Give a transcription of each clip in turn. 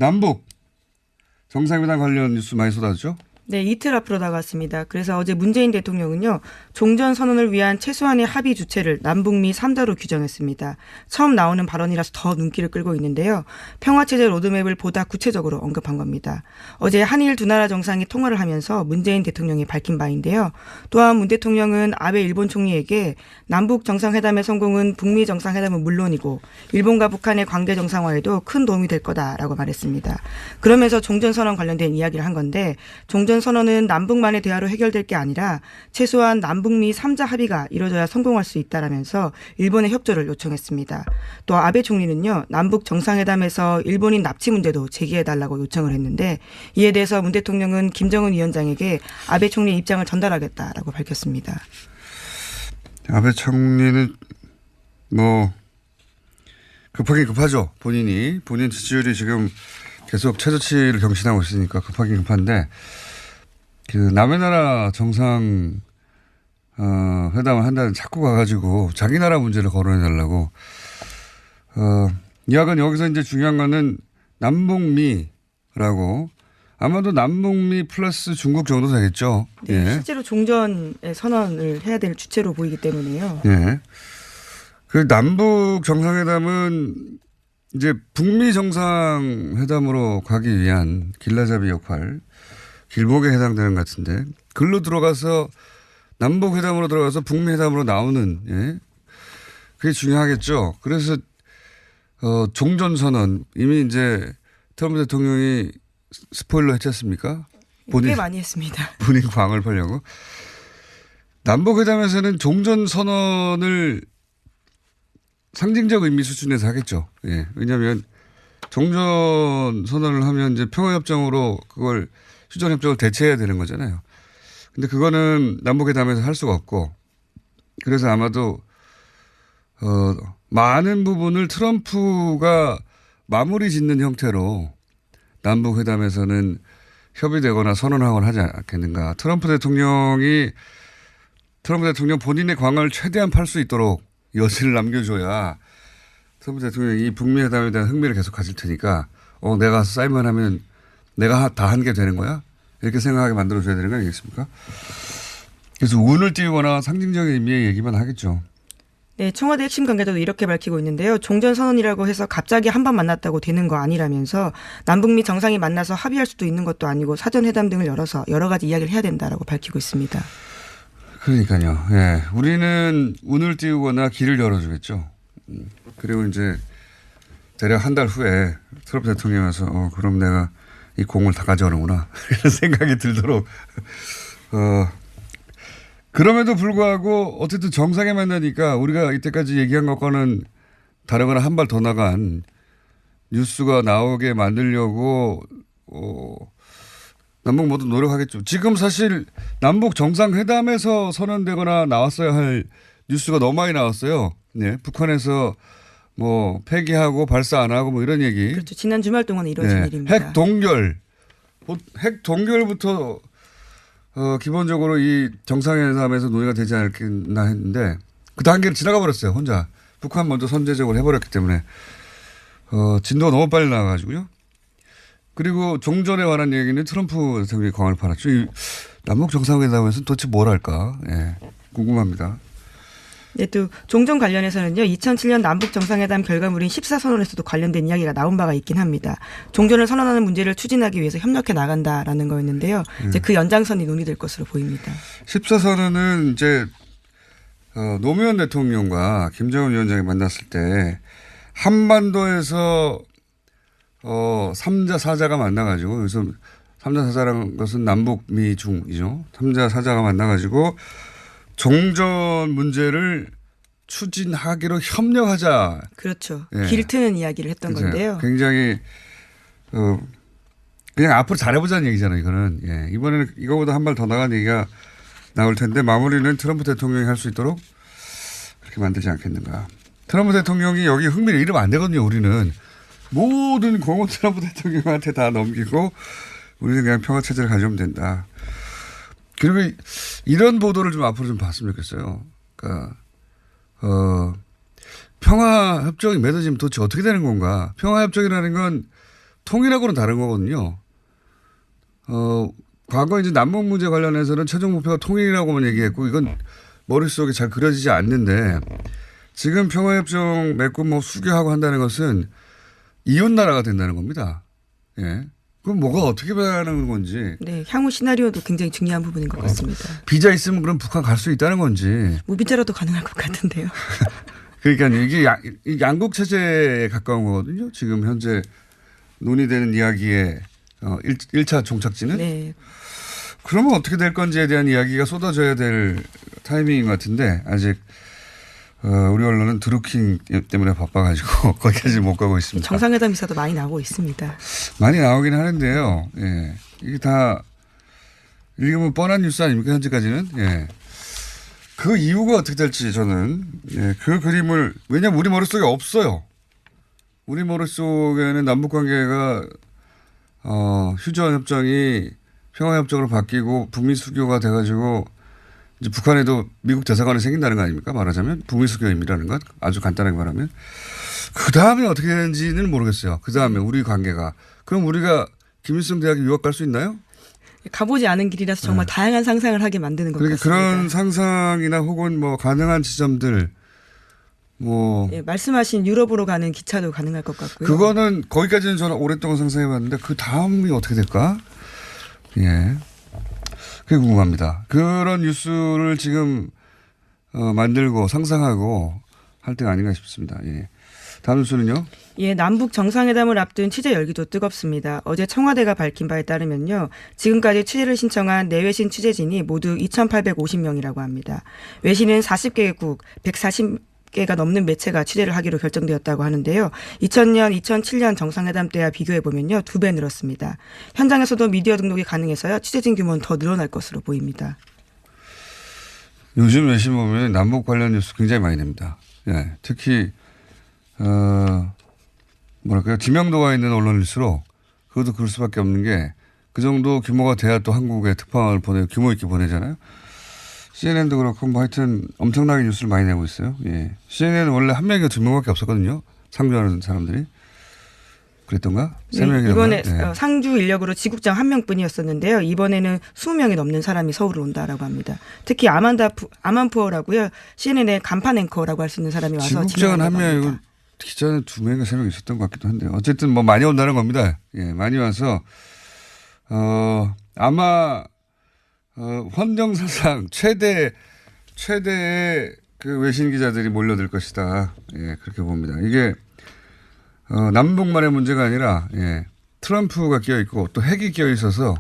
남북 정상회담 관련 뉴스 많이 쏟아졌죠? 네, 이틀 앞으로 다가왔습니다. 그래서 어제 문재인 대통령은요, 종전선언을 위한 최소한의 합의 주체를 남북미 3자로 규정했습니다. 처음 나오는 발언이라서 더 눈길을 끌고 있는데요. 평화체제 로드맵을 보다 구체적으로 언급한 겁니다. 어제 한일 두 나라 정상이 통화를 하면서 문재인 대통령이 밝힌 바인데요. 또한 문 대통령은 아베 일본 총리에게 남북 정상회담의 성공은 북미 정상회담은 물론이고 일본과 북한의 관계 정상화에도 큰 도움이 될 거다라고 말했습니다. 그러면서 종전선언 관련된 이야기를 한 건데 종전선언은 남북만의 대화로 해결될 게 아니라 최소한 남북미 3자 합의가 이루어져야 성공할 수 있다라면서 일본의 협조를 요청했습니다. 또 아베 총리는요. 남북 정상회담에서 일본인 납치 문제도 제기해달라고 요청을 했는데 이에 대해서 문 대통령은 김정은 위원장에게 아베 총리의 입장을 전달하겠다라고 밝혔습니다. 아베 총리는 뭐 급하긴 급하죠. 본인 지지율이 지금 계속 최저치를 경신하고 있으니까 급하긴 급한데 그 남의 나라 정상 회담을 한다는 자꾸 가가지고 자기 나라 문제를 거론해달라고. 이야기는 여기서 이제 중요한 거는 남북미라고 아마도 남북미 플러스 중국 정도 되겠죠. 네, 예. 실제로 종전의 선언을 해야 될 주체로 보이기 때문에요. 예. 그 남북 정상회담은 이제 북미 정상회담으로 가기 위한 길라잡이 역할, 길목에 해당되는 것 같은데, 글로 들어가서 남북 회담으로 들어가서 북미 회담으로 나오는, 예. 그게 중요하겠죠. 그래서, 종전선언, 이미 이제 트럼프 대통령이 스포일러 했지 않습니까? 꽤 많이 했습니다. 본인 광을 벌려고. 남북 회담에서는 종전선언을 상징적 의미 수준에서 하겠죠. 예. 왜냐하면 종전 선언을 하면 이제 평화협정으로 그걸 휴전협정을 대체해야 되는 거잖아요. 근데 그거는 남북회담에서 할 수가 없고 그래서 아마도 많은 부분을 트럼프가 마무리 짓는 형태로 남북회담에서는 협의되거나 선언하거나 하지 않겠는가. 트럼프 대통령 본인의 광을 최대한 팔 수 있도록 여지를 남겨줘야 트럼프 대통령이 북미 회담에 대한 흥미를 계속 가질 테니까 내가 사인만 하면 내가 다 한 게 되는 거야? 이렇게 생각하게 만들어줘야 되는 거 아니겠습니까? 그래서 운을 띄우거나 상징적인 의미의 얘기만 하겠죠. 네, 청와대 핵심 관계자도 이렇게 밝히고 있는데요. 종전선언이라고 해서 갑자기 한 번 만났다고 되는 거 아니라면서 남북미 정상이 만나서 합의할 수도 있는 것도 아니고 사전회담 등을 열어서 여러 가지 이야기를 해야 된다라고 밝히고 있습니다. 그러니까요. 예. 우리는 운을 띄우거나 길을 열어주겠죠. 그리고 이제 대략 한 달 후에 트럼프 대통령이 와서 그럼 내가 이 공을 다 가져오는구나. 이런 생각이 들도록. 그럼에도 불구하고 어쨌든 정상에 만나니까 우리가 이때까지 얘기한 것과는 다르거나 한 발 더 나간 뉴스가 나오게 만들려고 남북 모두 노력하겠죠. 지금 사실 남북 정상회담에서 선언되거나 나왔어야 할 뉴스가 너무 많이 나왔어요. 네, 북한에서 뭐 폐기하고 발사 안 하고 뭐 이런 얘기. 그렇죠. 지난 주말 동안 이루어진 네, 일입니다. 핵 동결부터 기본적으로 이 정상회담에서 논의가 되지 않겠나 했는데 그 단계를 지나가 버렸어요. 혼자. 북한 먼저 선제적으로 해버렸기 때문에 진도가 너무 빨리 나와가지고요. 그리고 종전에 관한 얘기는 트럼프 대통령이 광을 팔았죠. 남북 정상회담에서는 도대체 뭘 할까? 예, 궁금합니다. 네, 또 종전 관련해서는요. 2007년 남북 정상회담 결과물인 14선언에서도 관련된 이야기가 나온 바가 있긴 합니다. 종전을 선언하는 문제를 추진하기 위해서 협력해 나간다라는 거였는데요. 이제 그 연장선이 논의될 것으로 보입니다. 14선언은 이제 노무현 대통령과 김정은 위원장이 만났을 때 한반도에서 3자 4자가 만나가지고 그래서 3자 4자라는 것은 남북 미 중이죠. 3자 4자가 만나가지고 종전 문제를 추진하기로 협력하자. 그렇죠. 예. 길 트는 이야기를 했던 그렇죠. 건데요. 굉장히 그냥 앞으로 잘해보자는 얘기잖아요. 이거는. 예. 이번에는 이거보다 한 발 더 나간 얘기가 나올 텐데 마무리는 트럼프 대통령이 할 수 있도록 그렇게 만들지 않겠는가. 트럼프 대통령이 여기 흥미를 잃으면 안 되거든요. 우리는. 모든 공은 트럼프 대통령한테 다 넘기고 우리는 그냥 평화체제를 가져오면 된다. 그리고 이런 보도를 좀 앞으로 좀 봤으면 좋겠어요. 그러니까 평화협정이 맺어지면 도대체 어떻게 되는 건가. 평화협정이라는 건 통일하고는 다른 거거든요. 과거 이제 남북 문제 관련해서는 최종 목표가 통일이라고만 얘기했고 이건 머릿속에 잘 그려지지 않는데 지금 평화협정 맺고 뭐 수교하고 한다는 것은 이웃 나라가 된다는 겁니다. 예. 그럼 뭐가 어떻게 변하는 건지. 네, 향후 시나리오도 굉장히 중요한 부분인 것 같습니다. 비자 있으면 그럼 북한 갈 수 있다는 건지. 무비자라도 가능할 것 같은데요. 그러니까 이게 양국 체제에 가까운 거거든요. 지금 현재 논의되는 이야기의 1차 종착지는. 네. 그러면 어떻게 될 건지에 대한 이야기가 쏟아져야 될 타이밍인 것 같은데 아직 우리 언론은 드루킹 때문에 바빠가지고 거기까지 못 가고 있습니다. 정상회담 기사도 많이 나오고 있습니다. 많이 나오긴 하는데요. 예. 이게 다 읽으면 뻔한 뉴스 아닙니까 현재까지는. 예. 그 이유가 어떻게 될지 저는 그 그림을 왜냐하면 우리 머릿속에 없어요. 우리 머릿속에는 남북관계가 휴전 협정이 평화협정으로 바뀌고 북미 수교가 돼가지고 이제 북한에도 미국 대사관이 생긴다는 거 아닙니까? 말하자면 북미 수교임이라는 것 아주 간단하게 말하면 그 다음에 어떻게 되는지는 모르겠어요. 그 다음에 우리 관계가 그럼 우리가 김일성 대학에 유학 갈 수 있나요? 가보지 않은 길이라서 정말 다양한 상상을 하게 만드는 것 같습니다. 그런 상상이나 혹은 뭐 가능한 지점들 뭐 예, 말씀하신 유럽으로 가는 기차도 가능할 것 같고요. 그거는 거기까지는 저는 오랫동안 상상해봤는데 그 다음이 어떻게 될까? 예, 그게 궁금합니다. 그런 뉴스를 지금 만들고 상상하고 할 때가 아닌가 싶습니다. 예. 다음 뉴스는요? 예, 남북 정상회담을 앞둔 취재 열기도 뜨겁습니다. 어제 청와대가 밝힌 바에 따르면요. 지금까지 취재를 신청한 내외신 취재진이 모두 2,850명이라고 합니다. 외신은 40개국 140개가 넘는 매체가 취재를 하기로 결정되었다고 하는데요. 2000년, 2007년 정상회담 때와 비교해 보면요. 2배 늘었습니다. 현장에서도 미디어 등록이 가능해서요. 취재진 규모는 더 늘어날 것으로 보입니다. 요즘 외신 보면 남북 관련 뉴스 굉장히 많이 냅니다. 예, 특히 뭐랄까요. 지명도가 있는 언론일수록 그것도 그럴 수밖에 없는 게 그 정도 규모가 돼야 또 한국에 특파원을 규모 있게 보내잖아요. CNN도 그렇고 뭐 하여튼 엄청나게 뉴스를 많이 내고 있어요. 예. CNN은 원래 한 명이가 2명밖에 없었거든요. 상주하는 사람들이. 그랬던가? 3명이었나? 이번에 예. 상주 인력으로 지국장 1명뿐이었었는데요. 이번에는 20명이 넘는 사람이 서울을 온다라고 합니다. 특히 아만푸어라고요. CNN의 간판 앵커라고 할 수 있는 사람이 와서 지국장은 한 명이고 기자는 2명인가 3명 있었던 것 같기도 한데요. 어쨌든 뭐 많이 온다는 겁니다. 예, 많이 와서 아마 헌정사상 최대의 그 외신 기자들이 몰려들 것이다. 예, 그렇게 봅니다. 이게 남북만의 문제가 아니라 예, 트럼프가 끼어 있고 또 핵이 끼어 있어서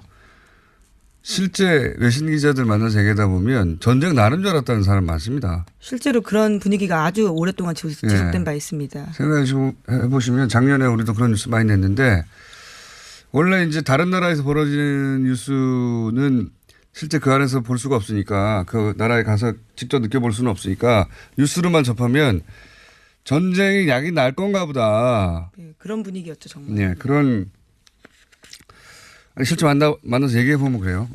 실제 외신 기자들 만나서 얘기하다 보면 전쟁 나는 줄 알았다는 사람 많습니다. 실제로 그런 분위기가 아주 오랫동안 지속된 바 있습니다. 생각해 보시면 작년에 우리도 그런 뉴스 많이 냈는데 원래 이제 다른 나라에서 벌어지는 뉴스는 실제 그 안에서 볼 수가 없으니까 그 나라에 가서 직접 느껴볼 수는 없으니까 뉴스로만 접하면 전쟁이 약이 날 건가 보다. 네, 그런 분위기였죠 정말. 네, 실제 만나서 얘기해 보면 그래요.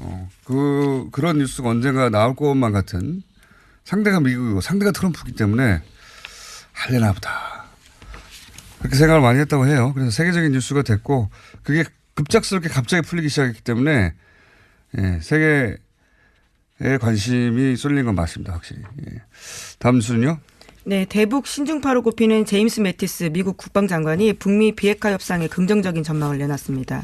그런 뉴스가 언젠가 나올 것만 같은 상대가 미국이고 상대가 트럼프이기 때문에 할래나 보다. 그렇게 생각을 많이 했다고 해요. 그래서 세계적인 뉴스가 됐고 그게 급작스럽게 갑자기 풀리기 시작했기 때문에 예, 세계에 관심이 쏠린 건 맞습니다. 확실히. 예. 다음 뉴스는요. 네, 대북 신중파로 꼽히는 제임스 매티스 미국 국방장관이 북미 비핵화 협상에 긍정적인 전망을 내놨습니다.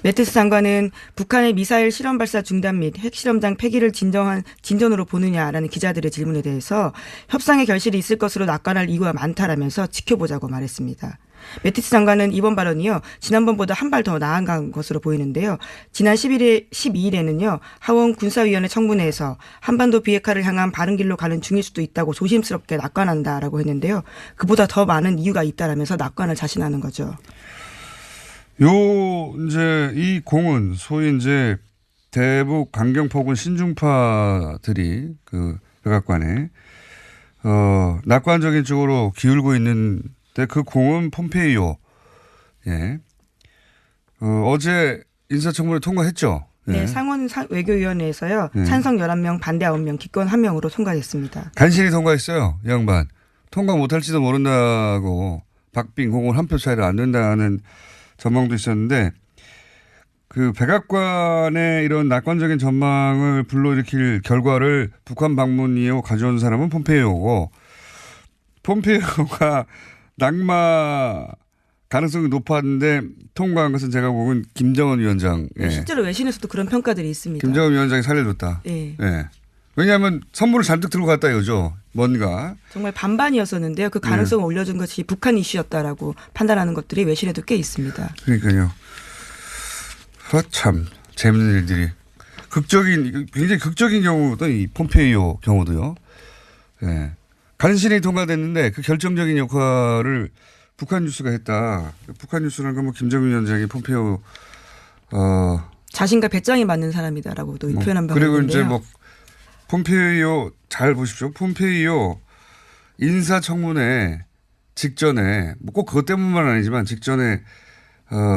매티스 장관은 북한의 미사일 실험 발사 중단 및 핵실험장 폐기를 진전으로 보느냐라는 기자들의 질문에 대해서 협상의 결실이 있을 것으로 낙관할 이유가 많다라면서 지켜보자고 말했습니다. 매티스 장관은 이번 발언이요. 지난번보다 한 발 더 나아간 것으로 보이는데요. 지난 12일에는요. 하원 군사위원회 청문회에서 한반도 비핵화를 향한 바른 길로 가는 중일 수도 있다고 조심스럽게 낙관한다라고 했는데요. 그보다 더 많은 이유가 있다라면서 낙관을 자신하는 거죠. 이제 이 공은 소위 이제 대북 강경포군 신중파들이 그 백악관에 낙관적인 쪽으로 기울고 있는 그 공은 폼페이오. 예. 어제 인사청문회 통과했죠. 네, 예. 상원 외교위원회에서요. 찬성 11명, 반대 9명, 기권 1명으로 통과됐습니다. 간신히 통과했어요. 이 양반. 통과 못할지도 모른다고 박빙 공을 한 표 차이로 안 된다는 전망도 있었는데 그 백악관의 이런 낙관적인 전망을 불러일으킬 결과를 북한 방문 이후 가져온 사람은 폼페이오고 폼페이오가 낙마 가능성이 높았는데 통과한 것은 제가 보면 김정은 위원장. 예. 실제로 외신에서도 그런 평가들이 있습니다. 김정은 위원장이 살려줬다. 예. 예. 왜냐하면 선물을 잔뜩 들고 갔다 이거죠. 뭔가. 정말 반반이었었는데요. 그 가능성을 올려준 것이 북한 이슈였다라고 판단하는 것들이 외신에도 꽤 있습니다. 그러니까요. 참 재밌는 일들이. 굉장히 극적인 경우도 이 폼페이오 경우도요. 예. 간신히 통과됐는데 그 결정적인 역할을 북한 뉴스가 했다. 북한 뉴스라는 건 뭐 김정은 위원장이 폼페이오 자신과 배짱이 맞는 사람이다라고도 표현한 바가 그리고 있는데요. 이제 뭐 폼페이오 잘 보십시오. 폼페이오 인사청문회 직전에 뭐 꼭 그것 때문만 아니지만 직전에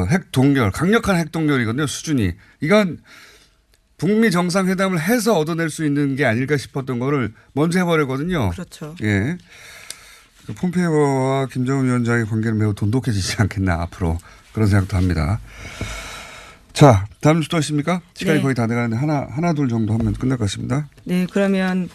핵 동결 강력한 핵 동결이거든요. 수준이 이건 북미 정상회담을 해서 얻어낼 수 있는 게 아닐까 싶었던 거를 먼저 해버리거든요. 그렇죠. 예. 폼페이오와 김정은 위원장의 관계는 매우 돈독해지지 않겠나 앞으로 그런 생각도 합니다. 자, 다음 주도 하십니까? 시간이 네. 거의 다 돼가는데 하나 둘 정도 하면 끝날 것 같습니다. 네, 그러면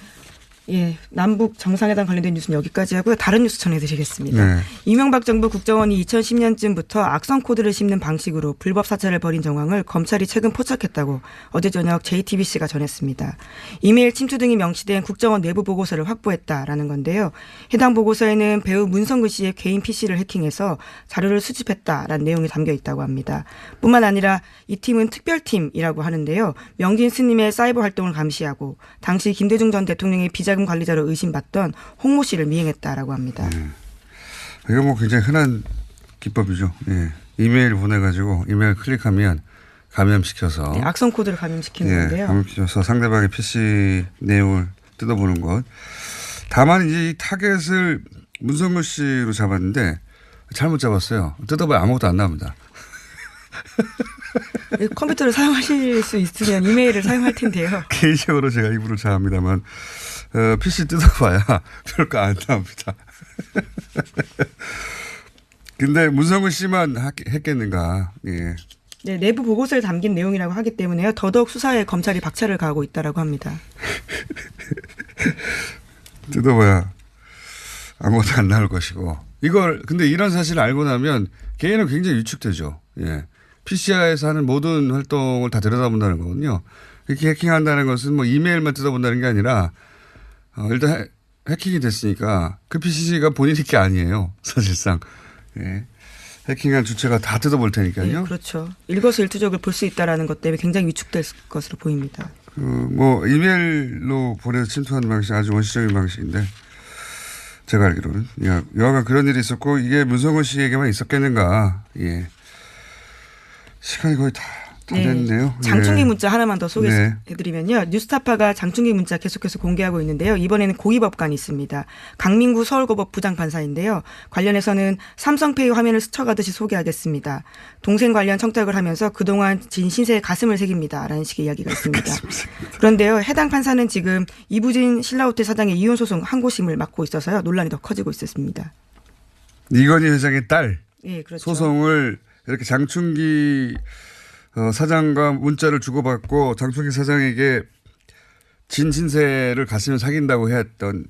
남북 정상회담 관련된 뉴스는 여기까지 하고요. 다른 뉴스 전해드리겠습니다. 네. 이명박 정부 국정원이 2010년쯤부터 악성 코드를 심는 방식으로 불법 사찰을 벌인 정황을 검찰이 최근 포착했다고 어제 저녁 JTBC가 전했습니다. 이메일 침투 등이 명시된 국정원 내부 보고서를 확보했다라는 건데요. 해당 보고서에는 배우 문성근 씨의 개인 PC를 해킹해서 자료를 수집했다라는 내용이 담겨 있다고 합니다. 뿐만 아니라 이 팀은 특별팀이라고 하는데요. 명진 스님의 사이버 활동을 감시하고 당시 김대중 전 대통령의 비자금 관리자로 의심받던 홍모 씨를 미행했다라고 합니다. 이거 뭐 굉장히 흔한 기법이죠. 예. 이메일 보내가지고 이메일 클릭하면 감염시켜서 네, 악성 코드를 감염시키는 건데요. 감염시켜서 상대방의 PC 내용을 뜯어보는 것. 다만 이제 이 타겟을 문성근 씨로 잡았는데 잘못 잡았어요. 뜯어봐야 아무것도 안 나옵니다. 컴퓨터를 사용하실 수 있으면 이메일을 사용할 텐데요. 개인적으로 제가 이불을 자합니다만 PC 뜯어봐야 별거 안 나옵니다. 근데 문성근 씨만 했겠는가. 예. 네, 내부 보고서에 담긴 내용이라고 하기 때문에요. 더더욱 수사에 검찰이 박차를 가하고 있다라고 합니다. 뜯어봐야 아무것도 안 나올 것이고. 근데 이런 사실을 알고 나면 개인은 굉장히 위축되죠. 예. PCI에서 하는 모든 활동을 다 들여다본다는 거거든요. 이렇게 해킹한다는 것은 뭐 이메일만 뜯어본다는 게 아니라 일단 해킹이 됐으니까 그 PC가 본인이 게 아니에요. 사실상. 예. 해킹한 주체가 다 뜯어볼 테니까요. 네, 그렇죠. 일거수일투족을 볼 수 있다라는 것 때문에 굉장히 위축될 것으로 보입니다. 뭐 이메일로 보내서 침투하는 방식 아주 원시적인 방식인데 제가 알기로는 여하간 그런 일이 있었고 이게 문성근 씨에게만 있었겠는가. 예. 시간이 거의 다 됐네요. 장충기 예. 문자 하나만 더 소개해드리면요. 뉴스타파가 장충기 문자 계속해서 공개하고 있는데요. 이번에는 고위법관이 있습니다. 강민구 서울고법 부장판사인데요. 관련해서는 삼성페이 화면을 스쳐가듯이 소개하겠습니다. 동생 관련 청탁을 하면서 그동안 진 신세의 가슴을 새깁니다. 라는 식의 이야기가 있습니다. 그런데요. 해당 판사는 지금 이부진 신라호텔 사장의 이혼 소송 항고심을 맡고 있어서요. 논란이 더 커지고 있었습니다. 이건희 회장의 딸 네, 그렇죠. 소송을 이렇게 장충기 사장과 문자를 주고받고 장충기 사장에게 진 신세를 가슴을 사귄다고 했던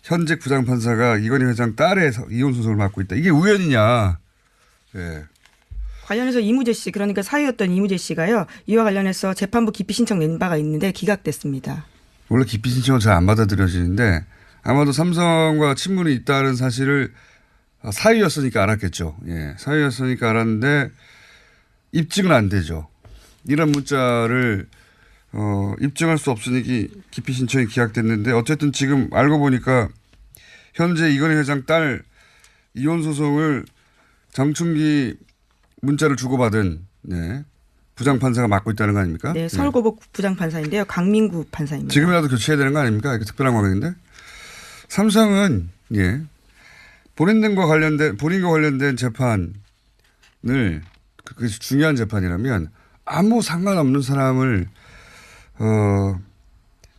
현직 부장판사가 이건희 회장 딸의 이혼 소송을 맡고 있다. 이게 우연이냐. 예. 관련해서 이무재 씨, 그러니까 사위였던 이무재 씨가요. 이와 관련해서 재판부 기피 신청 낸 바가 있는데 기각됐습니다. 원래 기피 신청은 잘 안 받아들여지는데 아마도 삼성과 친분이 있다는 사실을 사위였으니까 알았겠죠. 예. 사위였으니까 알았는데 입증은 안 되죠. 이런 문자를 입증할 수 없으니 기피 신청이 기각됐는데 어쨌든 지금 알고 보니까 현재 이건희 회장 딸 이혼 소송을 장충기 문자를 주고받은 부장판사가 맡고 있다는 거 아닙니까? 네, 서울고법 부장판사인데요. 강민구 판사입니다. 지금이라도 교체해야 되는 거 아닙니까? 이렇게 특별한 관계인데. 삼성은 본인과 관련된 재판을 그것이 중요한 재판이라면 아무 상관없는 사람을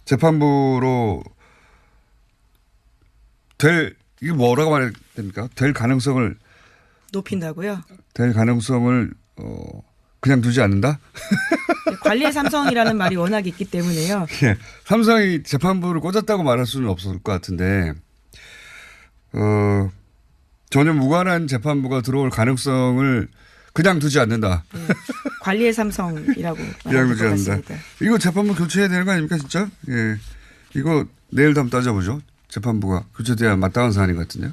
재판부로 이게 뭐라고 말해야 됩니까? 될 가능성을 높인다고요? 될 가능성을 그냥 두지 않는다? 관리의 삼성이라는 말이 워낙 있기 때문에요. 예. 삼성이 재판부를 꽂았다고 말할 수는 없을 것 같은데, 전혀 무관한 재판부가 들어올 가능성을 그냥 두지 않는다. 네. 관리의 삼성이라고 그냥 말할 두지 것 않는다. 같습니다. 이거 재판부 교체해야 되는 거 아닙니까, 진짜? 예. 이거 내일 한번 따져보죠. 재판부가 교체돼야 마땅한 사안인 것 같은데요.